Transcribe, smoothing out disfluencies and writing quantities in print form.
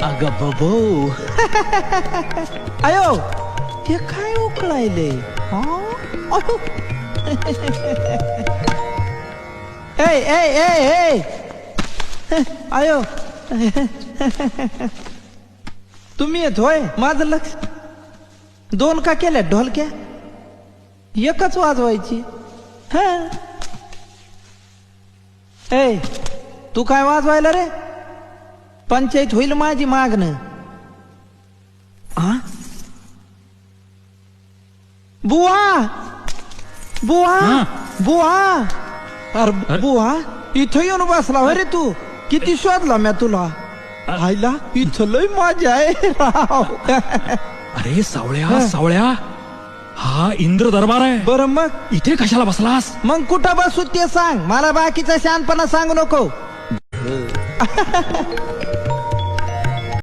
अग बबो आयो हे काय उकळायले ए ए ए ए आयो तुम्ही येत होय माझं लक्ष दोन का केल्या ढोलक्या एकच वाजवायची हा ए तू काय वाजवायला रे पंचायत होईल माझी मागणं बुवा बुवा बुवा अरे बुवा इथं येऊन बसला हो रे तू किती शोधला म्या तुला आईला इथं लय मजा आहे राव अरे सावळ्या सावळ्या हा इंद्र दरबार आहे बरं मग इथे कशाला बसलास मग कुठं बसू ते सांग मला बाकीचा शानपणा सांगू नको